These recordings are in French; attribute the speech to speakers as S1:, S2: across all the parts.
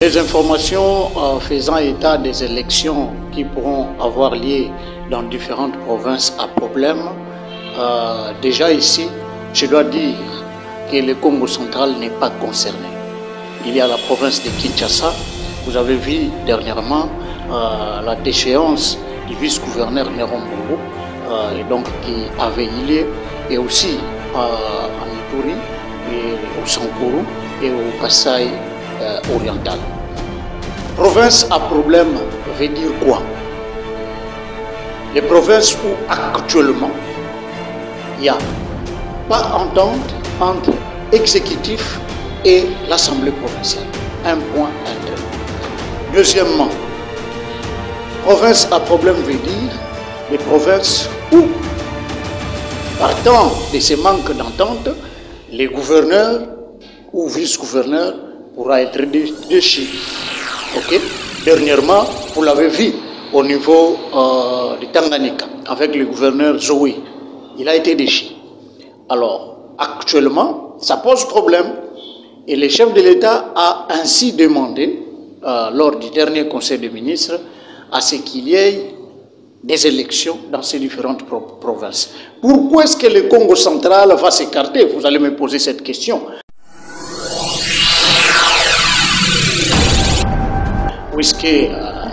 S1: Les informations faisant état des élections qui pourront avoir lieu dans différentes provinces à problème, déjà ici, je dois dire que le Congo central n'est pas concerné. Il y a la province de Kinshasa, vous avez vu dernièrement la déchéance du vice-gouverneur Néron Bourou, et donc qui avait eu lieu, et aussi en Ituri, et au Sankuru et au Kasaï oriental. Province à problème veut dire quoi? Les provinces où actuellement il n'y a pas entente entre exécutif et l'Assemblée provinciale. Un point interne. Deuxièmement, province à problème veut dire les provinces où, partant de ces manques d'entente, les gouverneurs ou vice-gouverneurs pourra être déchu. Okay. Dernièrement, vous l'avez vu au niveau de Tanganyika avec le gouverneur Zoé. Il a été déchu. Alors, actuellement, ça pose problème et le chef de l'État a ainsi demandé, lors du dernier conseil des ministres, à ce qu'il y ait des élections dans ces différentes provinces. Pourquoi est-ce que le Congo central va s'écarter? Vous allez me poser cette question. Puisque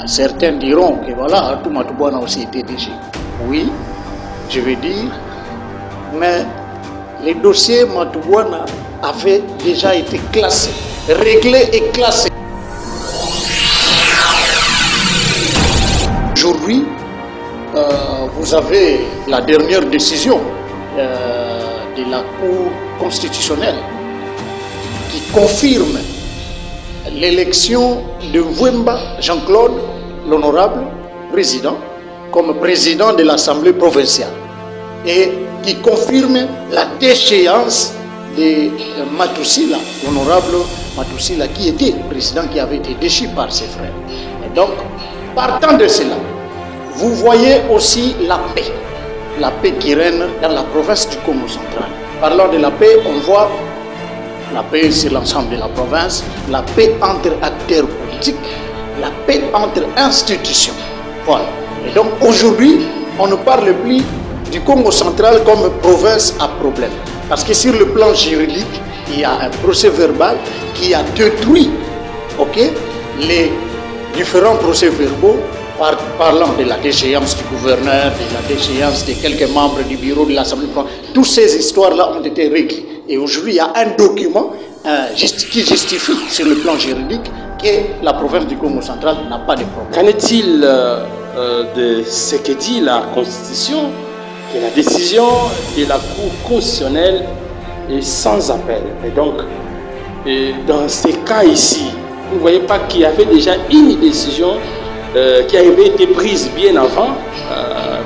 S1: certains diront que voilà, tout Matoubouna a aussi été déchu. Oui, je veux dire, mais les dossiers Matoubouna avaient déjà été classés, réglés et classés. Aujourd'hui, vous avez la dernière décision de la Cour constitutionnelle qui confirme l'élection de Mvwemba Jean-Claude, l'honorable président, comme président de l'Assemblée provinciale et qui confirme la déchéance de Matousila, l'honorable Matousila, qui était président, qui avait été déchu par ses frères. Et donc, partant de cela, vous voyez aussi la paix qui règne dans la province du Congo central. Parlant de la paix, on voit la paix sur l'ensemble de la province, la paix entre acteurs politiques, la paix entre institutions. Voilà. Et donc aujourd'hui, on ne parle plus du Congo central comme province à problème. Parce que sur le plan juridique, il y a un procès verbal qui a détruit les différents procès verbaux parlant de la déchéance du gouverneur, de la déchéance de quelques membres du bureau de l'Assemblée provinciale. Toutes ces histoires-là ont été réglées. Et aujourd'hui, il y a un document qui justifie sur le plan juridique que la province du Congo central n'a pas de problème.
S2: Qu'en est-il de ce que dit la Constitution, que la décision de la Cour constitutionnelle est sans appel? Et donc, dans ces cas ici, vous ne voyez pas qu'il y avait déjà une décision qui avait été prise bien avant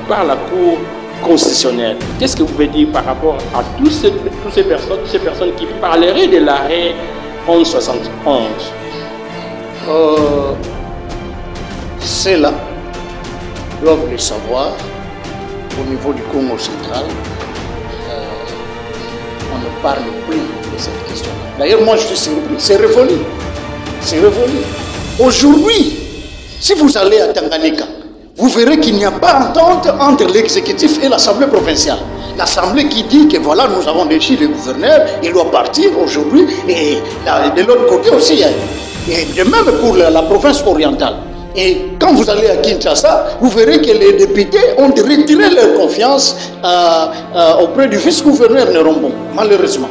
S2: par la Cour constitutionnelle. Qu'est-ce que vous pouvez dire par rapport à toutes ces personnes qui parleraient de l'arrêt 1171?
S1: Ceux-là doivent le savoir. Au niveau du Congo central, on ne parle plus de cette question-là. D'ailleurs, moi je suis surpris, c'est révolu. C'est révolu. Aujourd'hui, si vous allez à Tanganyika, vous verrez qu'il n'y a pas d'entente entre l'exécutif et l'Assemblée provinciale. L'Assemblée qui dit que voilà, nous avons déchu le gouverneur, il doit partir aujourd'hui, et de l'autre côté aussi, et de même pour la province orientale. Et quand vous allez à Kinshasa, vous verrez que les députés ont retiré leur confiance auprès du vice-gouverneur Nerombo, malheureusement.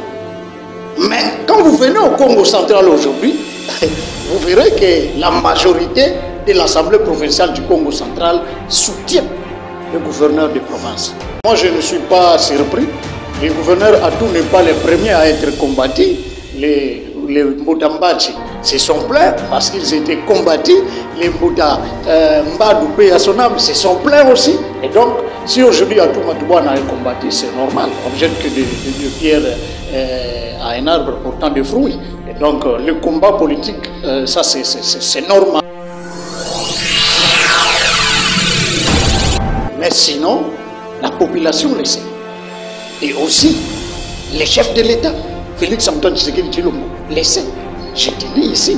S1: Mais quand vous venez au Congo central aujourd'hui, vous verrez que la majorité de l'Assemblée provinciale du Congo central soutient le gouverneur de province. Moi, je ne suis pas surpris. Le gouverneur Atou n'est pas le premier à être combattu. Les Mboutambachi se sont plaints parce qu'ils étaient combattus. Les Mbadou à son âme se sont plaints aussi. Et donc, si aujourd'hui Atou Matoubouna est combattu, c'est normal. On jette que de pierres à un arbre portant des fruits. Et donc, le combat politique, ça c'est normal. Mais sinon, la population le sait. Et aussi, les chefs de l'État, Félix Antoine Tshisekedi Tshilombo, le sait. Je te dis ici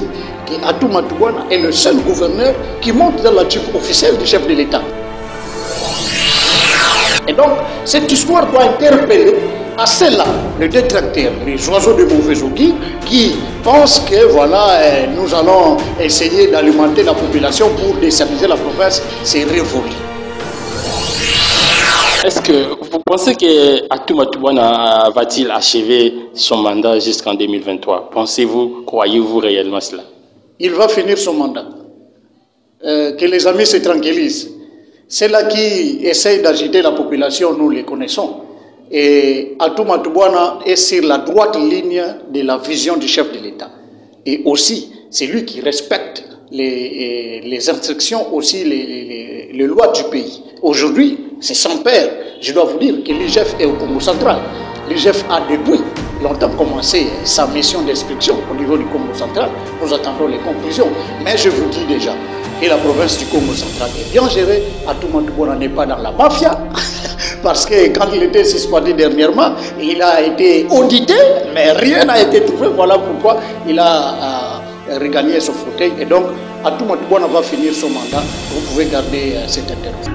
S1: que Atouma Toubouana est le seul gouverneur qui monte dans la jupe officielle du chef de l'État. Et donc, cette histoire doit interpeller à ceux-là, les détracteurs, les oiseaux de mauvais augure, qui pensent que voilà, nous allons essayer d'alimenter la population pour déstabiliser la province. C'est révolu.
S2: Est-ce que vous pensez que Atouma Toubouana va-t-il achever son mandat jusqu'en 2023? Pensez-vous, croyez-vous réellement cela?
S1: Il va finir son mandat. Que les amis se tranquillisent. Ceux-là qui essayent d'agiter la population, nous les connaissons. Et Atouma Toubouana est sur la droite ligne de la vision du chef de l'État. Et aussi, c'est lui qui respecte les instructions, aussi les lois du pays. Aujourd'hui, c'est son père. Je dois vous dire que l'IGF est au Congo central. L'IGF a depuis longtemps commencé sa mission d'inspection au niveau du Congo central. Nous attendons les conclusions. Mais je vous dis déjà que la province du Congo central est bien gérée. Atouma Toubouana n'est pas dans la mafia. Parce que quand il était suspendu dernièrement, il a été audité, mais rien n'a été trouvé. Voilà pourquoi il a regagné son fauteuil. Et donc, Atouma Toubouana va finir son mandat. Vous pouvez garder cette interview.